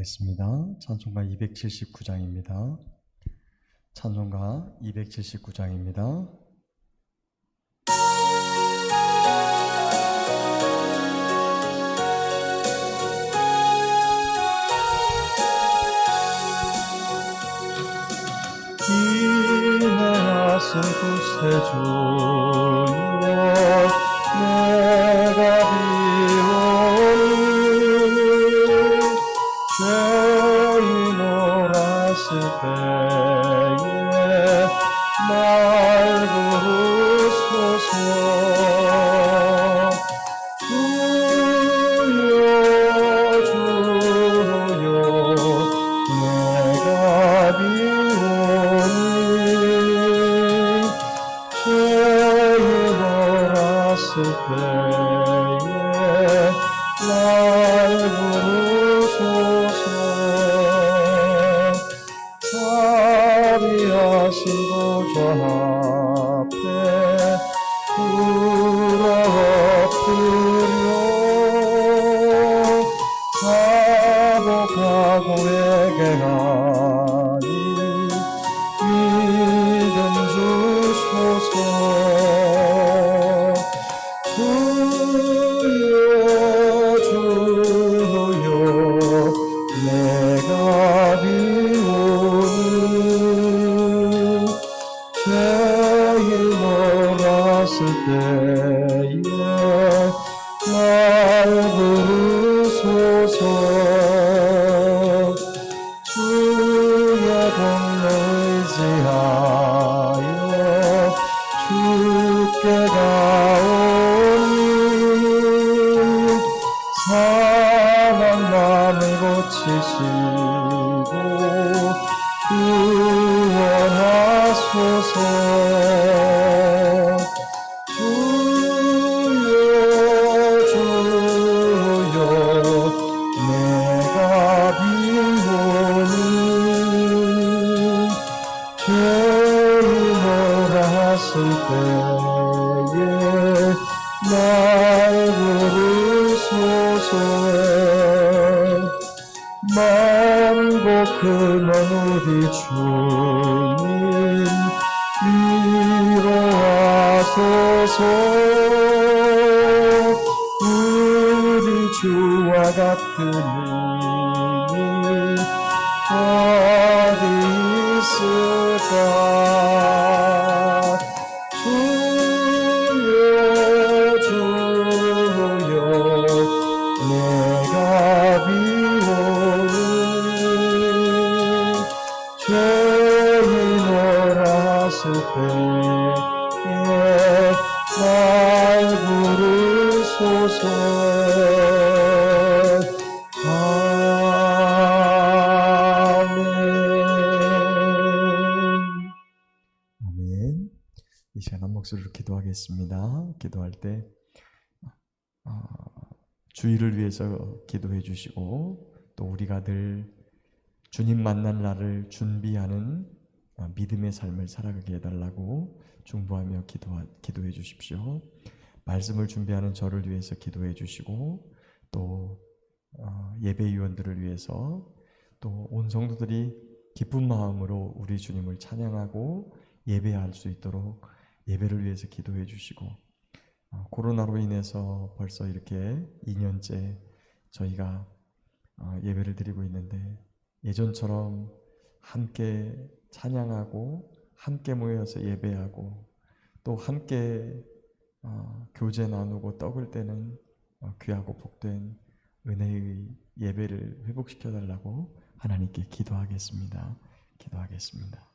기도하겠습니다. 찬송가 279장입니다. 찬송가 279장입니다. 인하신 구세주여 내가 비오니 죄인 오라실 때에 날 부르소서. 주여 내가 비오니 죄인 오라실 때에 날 부르소서. 자비하신 보좌 앞에 엎드려 자복하고 회개하니 믿음 주소서. 주여 내가 비오니 죄인 오라실 때에 날 부르소서. 주의 공로 의지하여 주께 가오니 상한 마음을 고치시고 구원하소서. 주여 내가 비오니 죄인 오라실 때에 날 부르소서. 만복 근원 우리 주님 위로하소서. 우리 주와 같은 님이 어디 있을까. 주여 내가 비오니 죄인 오라실 때에 날 부르소서. 아멘. 이 시간 한 목소리로 기도하겠습니다. 기도할 때 주일을 위해서 기도해 주시고 또 우리가 늘 주님 만날 날을 준비하는 믿음의 삶을 살아가게 해달라고 중보하며 기도해 주십시오. 말씀을 준비하는 저를 위해서 기도해 주시고 또 예배위원들을 위해서 또 온 성도들이 기쁜 마음으로 우리 주님을 찬양하고 예배할 수 있도록 예배를 위해서 기도해 주시고 코로나로 인해서 벌써 이렇게 2년째 저희가 예배를 드리고 있는데 예전처럼 함께 찬양하고 함께 모여서 예배하고 또 함께 교제 나누고 떡을 떼는 귀하고 복된 은혜의 예배를 회복시켜 달라고 하나님께 기도하겠습니다. 기도하겠습니다.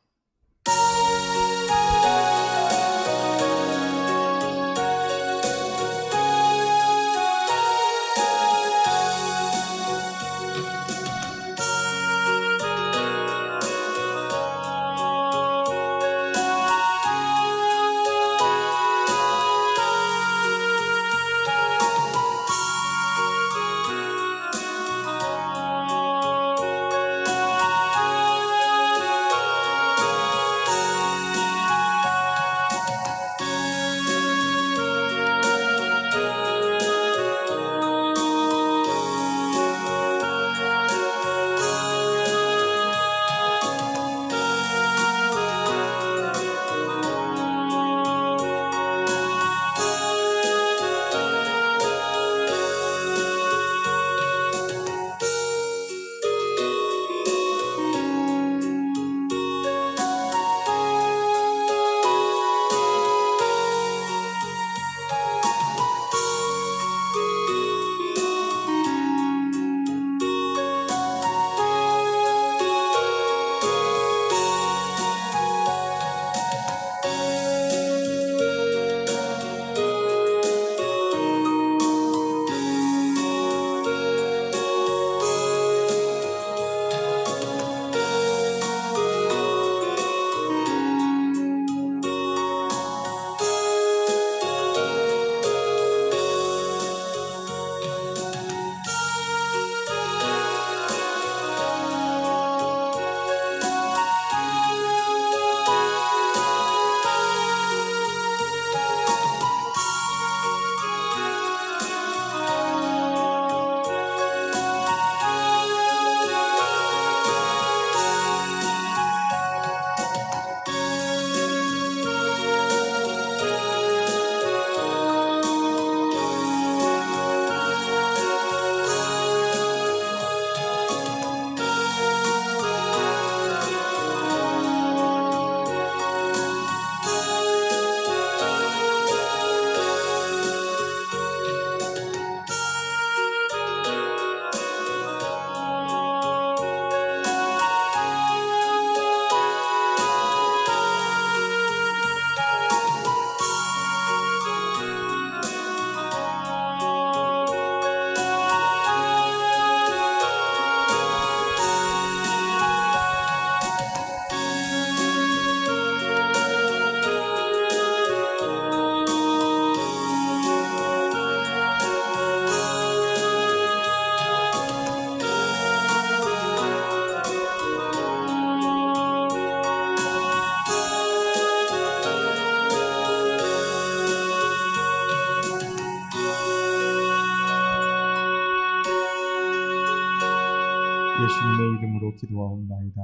기도하옵나이다.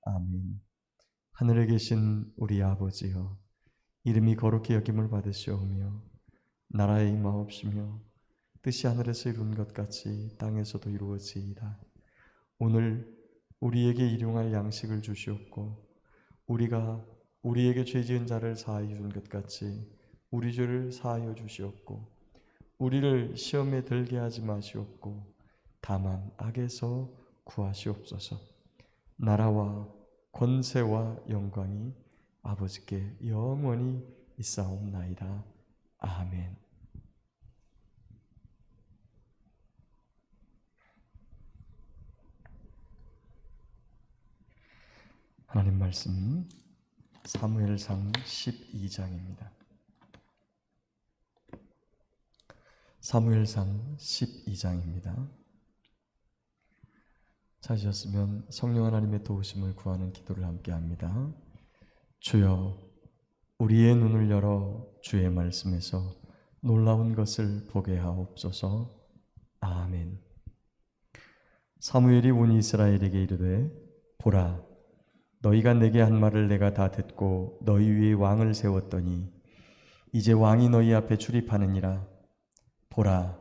아멘. 하늘에 계신 우리 아버지여, 이름이 거룩히 여김을 받으시오며 나라의 임하옵시며 뜻이 하늘에서 이룬 것 같이 땅에서도 이루어지이다. 오늘 우리에게 일용할 양식을 주시옵고 우리가 우리에게 죄 지은 자를 사하여 준 것 같이 우리 죄를 사하여 주시옵고 우리를 시험에 들게 하지 마시옵고 다만 악에서 구하시옵소서. 나라와 권세와 영광이 아버지께 영원히 있사옵나이다. 아멘. 하나님 말씀 사무엘상 12장입니다. 사무엘상 12장입니다. 찾으셨으면 성령 하나님의 도우심을 구하는 기도를 함께 합니다. 주여, 우리의 눈을 열어 주의 말씀에서 놀라운 것을 보게 하옵소서. 아멘. 사무엘이 온 이스라엘에게 이르되, 보라, 너희가 내게 한 말을 내가 다 듣고 너희 위에 왕을 세웠더니 이제 왕이 너희 앞에 출입하느니라. 보라,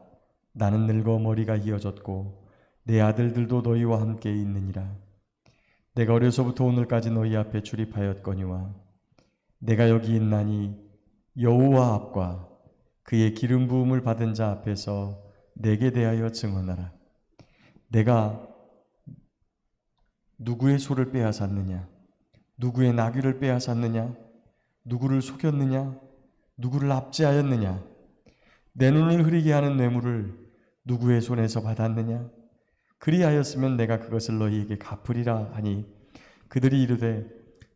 나는 늙어 머리가 희어졌고 내 아들들도 너희와 함께 있느니라. 내가 어려서부터 오늘까지 너희 앞에 출입하였거니와 내가 여기 있나니 여호와 앞과 그의 기름 부음을 받은 자 앞에서 내게 대하여 증언하라. 내가 누구의 소를 빼앗았느냐? 누구의 나귀를 빼앗았느냐? 누구를 속였느냐? 누구를 압제하였느냐? 내 눈을 흐리게 하는 뇌물을 누구의 손에서 받았느냐? 그리하였으면 내가 그것을 너희에게 갚으리라 하니 그들이 이르되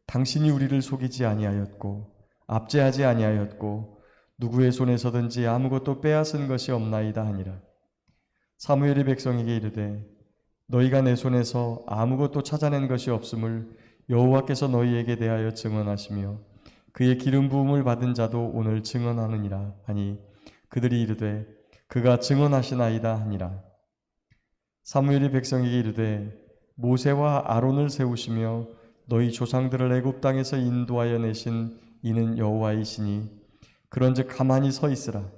당신이 우리를 속이지 아니하였고 압제하지 아니하였고 누구의 손에서든지 아무것도 빼앗은 것이 없나이다 하니라. 사무엘이 백성에게 이르되 너희가 내 손에서 아무것도 찾아낸 것이 없음을 여호와께서 너희에게 대하여 증언하시며 그의 기름 부음을 받은 자도 오늘 증언하느니라 하니 그들이 이르되 그가 증언하시나이다 하니라. 사무엘이 백성에게 이르되 모세와 아론을 세우시며 너희 조상들을 애굽 땅에서 인도하여 내신 이는 여호와이시니 그런즉 가만히 서 있으라.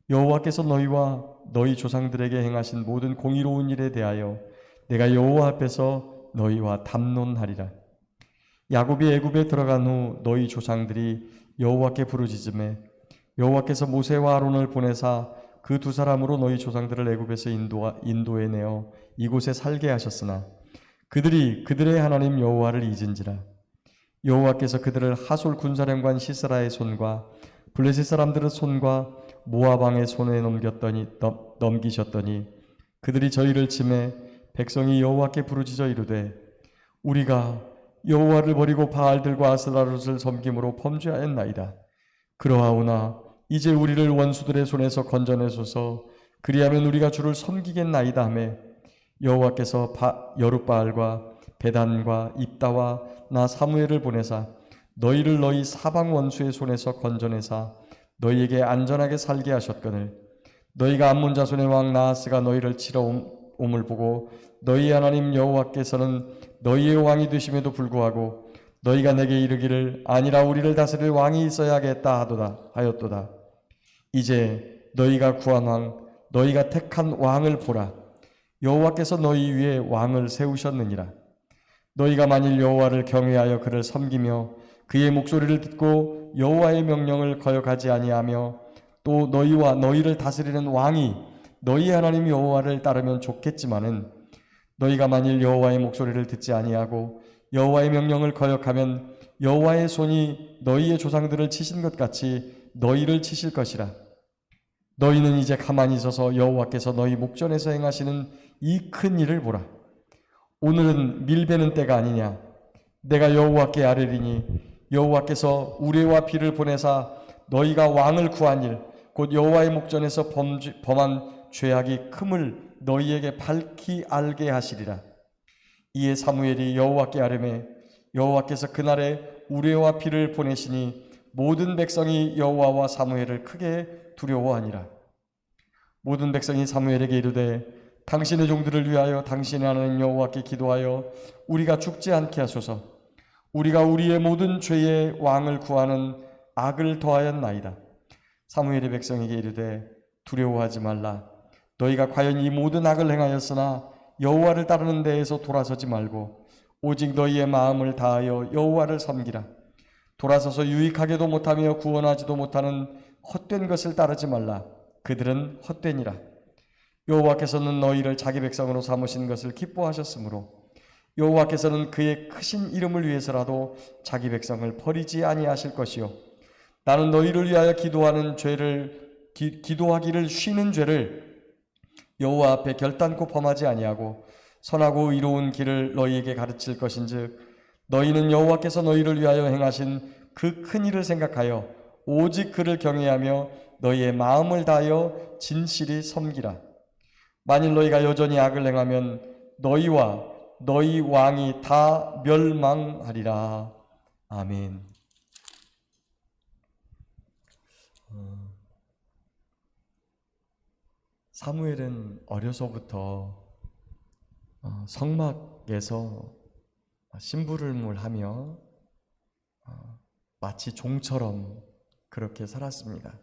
여호와께서 너희와 너희 조상들에게 행하신 모든 공의로운 일에 대하여 내가 여호와 앞에서 너희와 담론하리라. 야곱이 애굽에 들어간 후 너희 조상들이 여호와께 부르짖음에 여호와께서 모세와 아론을 보내사 그 두 사람으로 너희 조상들을 애굽에서 인도해 내어 이곳에 살게 하셨으나 그들이 그들의 하나님 여호와를 잊은지라. 여호와께서 그들을 하솔 군사령관 시스라의 손과 블레셋 사람들의 손과 모압 왕의 손에 넘기셨더니 그들이 저희를 치매 백성이 여호와께 부르짖어 이르되 우리가 여호와를 버리고 바알들과 아스라롯을 섬김으로 범죄하였나이다. 그러하오나 이제 우리를 원수들의 손에서 건져내소서. 그리하면 우리가 주를 섬기겠나이다 하며 여호와께서 여룻바알과 베단과 입다와 나 사무엘을 보내사 너희를 너희 사방 원수의 손에서 건져내사 너희에게 안전하게 살게 하셨거늘 너희가 암몬 자손의 왕 나하스가 너희를 치러 옴을 보고 너희 하나님 여호와께서는 너희의 왕이 되심에도 불구하고 너희가 내게 이르기를 아니라 우리를 다스릴 왕이 있어야겠다 하였도다. 이제 너희가 구한 왕 너희가 택한 왕을 보라. 여호와께서 너희 위에 왕을 세우셨느니라. 너희가 만일 여호와를 경외하여 그를 섬기며 그의 목소리를 듣고 여호와의 명령을 거역하지 아니하며 또 너희와 너희를 다스리는 왕이 너희 하나님 여호와를 따르면 좋겠지만은 너희가 만일 여호와의 목소리를 듣지 아니하고 여호와의 명령을 거역하면 여호와의 손이 너희의 조상들을 치신 것 같이 너희를 치실 것이라. 너희는 이제 가만히 서서 여호와께서 너희 목전에서 행하시는 이 큰 일을 보라. 오늘은 밀베는 때가 아니냐. 내가 여호와께 아뢰리니 여호와께서 우레와 비를 보내사 너희가 왕을 구한 일 곧 여호와의 목전에서 범한 죄악이 큼을 너희에게 밝히 알게 하시리라. 이에 사무엘이 여호와께 아뢰매 여호와께서 그날에 우레와 비를 보내시니 모든 백성이 여호와와 사무엘을 크게 두려워하니라. 모든 백성이 사무엘에게 이르되 당신의 종들을 위하여 당신의 하나님 여호와께 기도하여 우리가 죽지 않게 하소서. 우리가 우리의 모든 죄의 왕을 구하는 악을 더하였나이다. 사무엘이 백성에게 이르되 두려워하지 말라. 너희가 과연 이 모든 악을 행하였으나 여호와를 따르는 데에서 돌아서지 말고 오직 너희의 마음을 다하여 여호와를 섬기라. 돌아서서 유익하게도 못하며 구원하지도 못하는 헛된 것을 따르지 말라. 그들은 헛되니라. 여호와께서는 너희를 자기 백성으로 삼으신 것을 기뻐하셨으므로 여호와께서는 그의 크신 이름을 위해서라도 자기 백성을 버리지 아니하실 것이요 나는 너희를 위하여 기도하기를 쉬는 죄를 여호와 앞에 결단코 범하지 아니하고 선하고 의로운 길을 너희에게 가르칠 것인즉 너희는 여호와께서 너희를 위하여 행하신 그 큰 일을 생각하여 오직 그를 경외하며 너희의 마음을 다하여 진실이 섬기라. 만일 너희가 여전히 악을 행하면 너희와 너희 왕이 다 멸망하리라. 아멘. 사무엘은 어려서부터 성막에서 심부름을 하며 마치 종처럼 그렇게 살았습니다.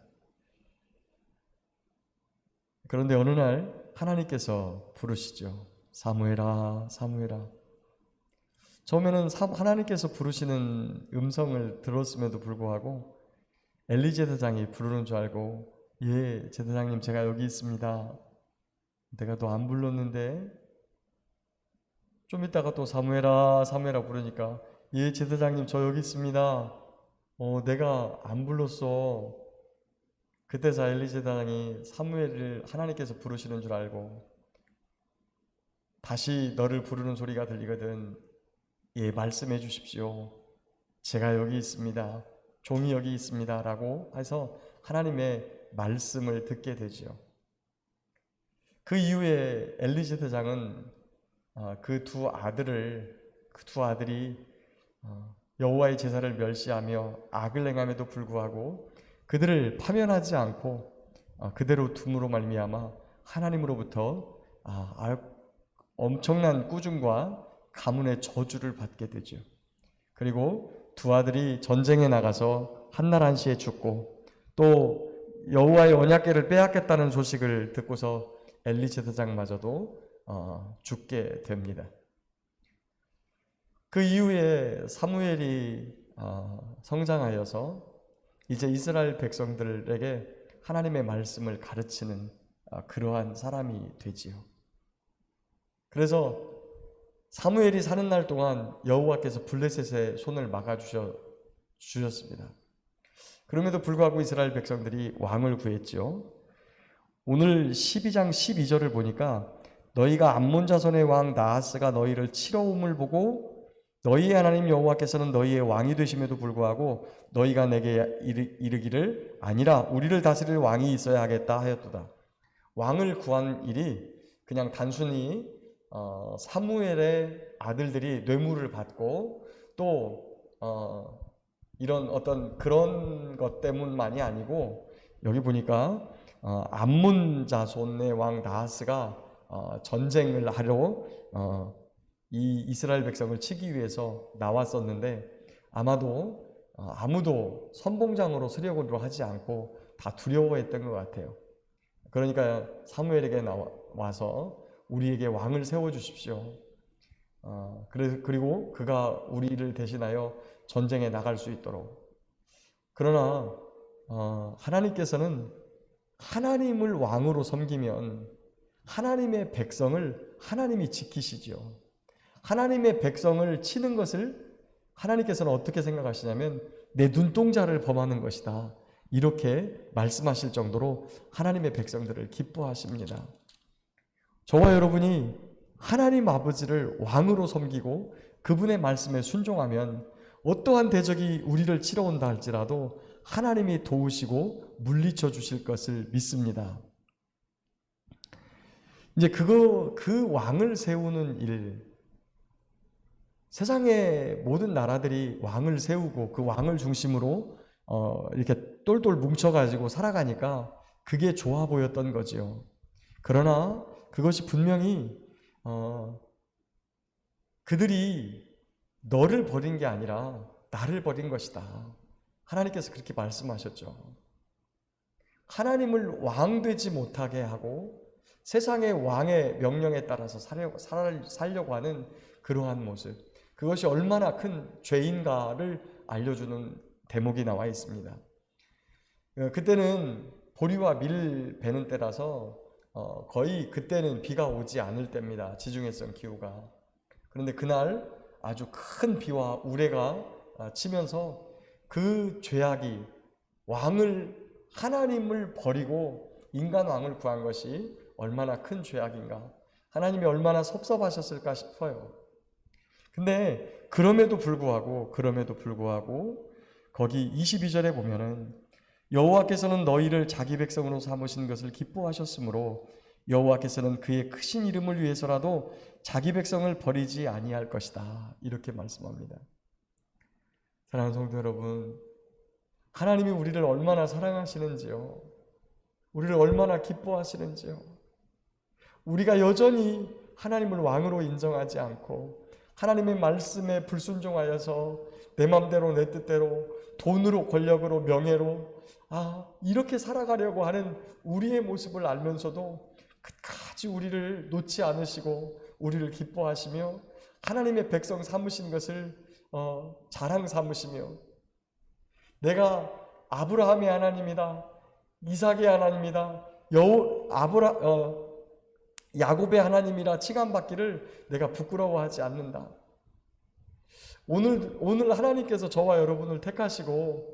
그런데 어느 날 하나님께서 부르시죠. 사무엘아, 사무엘아. 처음에는 하나님께서 부르시는 음성을 들었음에도 불구하고 엘리 제사장이 부르는 줄 알고 예, 제사장님 제가 여기 있습니다. 내가 너 안 불렀는데 좀 있다가 또 사무엘아, 사무엘아 부르니까 예, 제사장님 저 여기 있습니다. 내가 안 불렀어. 그때서 엘리 제사장이 사무엘을 하나님께서 부르시는 줄 알고 다시 너를 부르는 소리가 들리거든. 예, 말씀해 주십시오. 제가 여기 있습니다. 종이 여기 있습니다. 라고 해서 하나님의 말씀을 듣게 되죠. 그 이후에 엘리 제사장은 그 두 아들이 여호와의 제사를 멸시하며 악을 행함에도 불구하고 그들을 파면하지 않고 그대로 둠으로 말미암아 하나님으로부터 엄청난 꾸중과 가문의 저주를 받게 되죠. 그리고 두 아들이 전쟁에 나가서 한날 한시에 죽고 또 여호와의 언약궤를 빼앗겠다는 소식을 듣고서 엘리 제사장마저도 죽게 됩니다. 그 이후에 사무엘이 성장하여서 이제 이스라엘 백성들에게 하나님의 말씀을 가르치는 그러한 사람이 되지요. 그래서 사무엘이 사는 날 동안 여호와께서 블레셋의 손을 막아 주셨습니다. 그럼에도 불구하고 이스라엘 백성들이 왕을 구했죠. 오늘 12장 12절을 보니까 너희가 암몬 자손의 왕 나하스가 너희를 치러옴을 보고 너희의 하나님 여호와께서는 너희의 왕이 되심에도 불구하고 너희가 내게 이르기를 아니라 우리를 다스릴 왕이 있어야 하겠다 하였도다. 왕을 구한 일이 그냥 단순히 사무엘의 아들들이 뇌물을 받고 또 이런 어떤 그런 것 때문만이 아니고 여기 보니까 암몬 자손의 왕 나하스가 전쟁을 하러 이 이스라엘 백성을 치기 위해서 나왔었는데 아마도 아무도 선봉장으로 서려고 하지 않고 다 두려워했던 것 같아요. 그러니까 사무엘에게 와서 우리에게 왕을 세워주십시오. 그리고 그가 우리를 대신하여 전쟁에 나갈 수 있도록. 그러나 하나님께서는 하나님을 왕으로 섬기면 하나님의 백성을 하나님이 지키시죠. 하나님의 백성을 치는 것을 하나님께서는 어떻게 생각하시냐면 내 눈동자를 범하는 것이다. 이렇게 말씀하실 정도로 하나님의 백성들을 기뻐하십니다. 저와 여러분이 하나님 아버지를 왕으로 섬기고 그분의 말씀에 순종하면 어떠한 대적이 우리를 치러 온다 할지라도 하나님이 도우시고 물리쳐 주실 것을 믿습니다. 이제 그 왕을 세우는 일, 세상의 모든 나라들이 왕을 세우고 그 왕을 중심으로 이렇게 똘똘 뭉쳐가지고 살아가니까 그게 좋아 보였던 거지요. 그러나 그것이 분명히 그들이 너를 버린 게 아니라 나를 버린 것이다. 하나님께서 그렇게 말씀하셨죠. 하나님을 왕 되지 못하게 하고 세상의 왕의 명령에 따라서 살려고 하는 그러한 모습, 그것이 얼마나 큰 죄인가를 알려주는 대목이 나와 있습니다. 그때는 보리와 밀 베는 때라서 거의 그때는 비가 오지 않을 때입니다. 지중해성 기후가. 그런데 그날 아주 큰 비와 우레가 치면서 그 죄악이 하나님을 버리고 인간 왕을 구한 것이 얼마나 큰 죄악인가, 하나님이 얼마나 섭섭하셨을까 싶어요. 근데 그럼에도 불구하고 거기 22절에 보면은 여호와께서는 너희를 자기 백성으로 삼으신 것을 기뻐하셨으므로 여호와께서는 그의 크신 이름을 위해서라도 자기 백성을 버리지 아니할 것이다. 이렇게 말씀합니다. 사랑하는 성도 여러분, 하나님이 우리를 얼마나 사랑하시는지요, 우리를 얼마나 기뻐하시는지요, 우리가 여전히 하나님을 왕으로 인정하지 않고 하나님의 말씀에 불순종하여서 내 맘대로 내 뜻대로 돈으로 권력으로 명예로 이렇게 살아가려고 하는 우리의 모습을 알면서도 끝까지 우리를 놓지 않으시고 우리를 기뻐하시며 하나님의 백성 삼으신 것을 자랑 삼으시며, 내가 아브라함의 하나님이다, 이삭의 하나님이다, 야곱의 하나님이라 칭함받기를 내가 부끄러워하지 않는다. 오늘 하나님께서 저와 여러분을 택하시고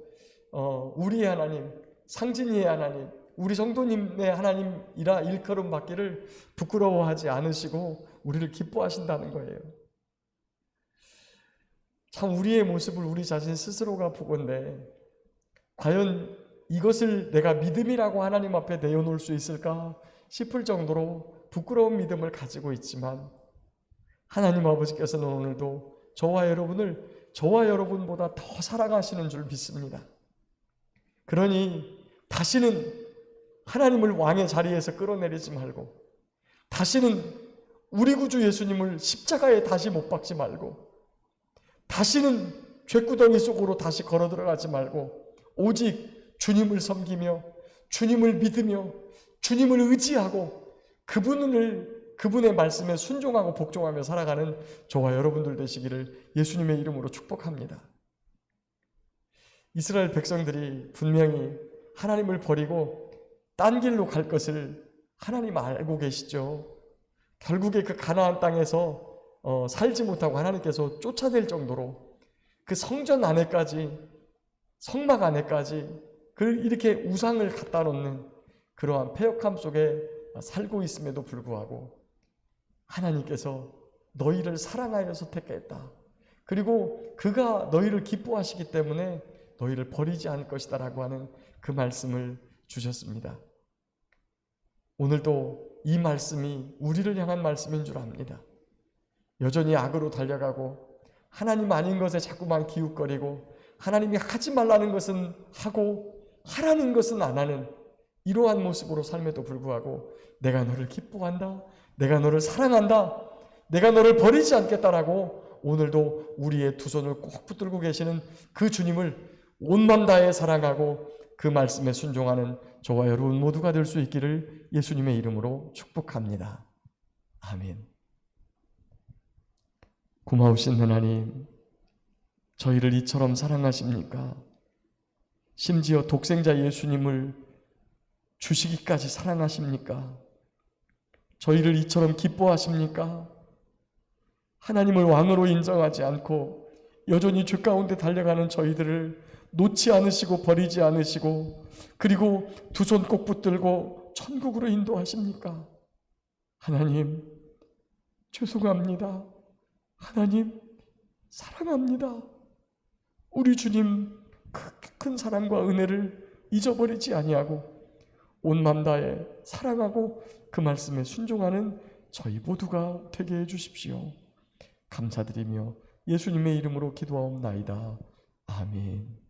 우리의 하나님, 상진이의 하나님, 우리 성도님의 하나님이라 일컬음 받기를 부끄러워하지 않으시고 우리를 기뻐하신다는 거예요. 참 우리의 모습을 우리 자신 스스로가 보건대 과연 이것을 내가 믿음이라고 하나님 앞에 내어놓을 수 있을까 싶을 정도로 부끄러운 믿음을 가지고 있지만, 하나님 아버지께서는 오늘도 저와 여러분보다 더 사랑하시는 줄 믿습니다. 그러니 다시는 하나님을 왕의 자리에서 끌어내리지 말고, 다시는 우리 구주 예수님을 십자가에 다시 못 박지 말고, 다시는 죗구덩이 속으로 다시 걸어 들어가지 말고, 오직 주님을 섬기며 주님을 믿으며 주님을 의지하고 그분의 말씀에 순종하고 복종하며 살아가는 저와 여러분들 되시기를 예수님의 이름으로 축복합니다. 이스라엘 백성들이 분명히 하나님을 버리고 딴 길로 갈 것을 하나님 알고 계시죠. 결국에 그 가나안 땅에서 살지 못하고 하나님께서 쫓아낼 정도로 그 성전 안에까지, 성막 안에까지 이렇게 우상을 갖다 놓는 그러한 패역함 속에 살고 있음에도 불구하고 하나님께서 너희를 사랑하여서 택했다, 그리고 그가 너희를 기뻐하시기 때문에 너희를 버리지 않을 것이다 라고 하는 그 말씀을 주셨습니다. 오늘도 이 말씀이 우리를 향한 말씀인 줄 압니다. 여전히 악으로 달려가고 하나님 아닌 것에 자꾸만 기웃거리고 하나님이 하지 말라는 것은 하고 하라는 것은 안 하는 이러한 모습으로 삶에도 불구하고 내가 너를 기뻐한다, 내가 너를 사랑한다, 내가 너를 버리지 않겠다라고 오늘도 우리의 두 손을 꼭 붙들고 계시는 그 주님을 온맘 다해 사랑하고 그 말씀에 순종하는 저와 여러분 모두가 될 수 있기를 예수님의 이름으로 축복합니다. 아멘. 고마우신 하나님, 저희를 이처럼 사랑하십니까? 심지어 독생자 예수님을 주시기까지 사랑하십니까? 저희를 이처럼 기뻐하십니까? 하나님을 왕으로 인정하지 않고 여전히 죄 가운데 달려가는 저희들을 놓지 않으시고 버리지 않으시고, 그리고 두 손 꼭 붙들고 천국으로 인도하십니까? 하나님, 죄송합니다. 하나님, 사랑합니다. 우리 주님 큰 사랑과 은혜를 잊어버리지 아니하고 온 맘 다해 사랑하고 그 말씀에 순종하는 저희 모두가 되게 해주십시오. 감사드리며 예수님의 이름으로 기도하옵나이다. 아멘.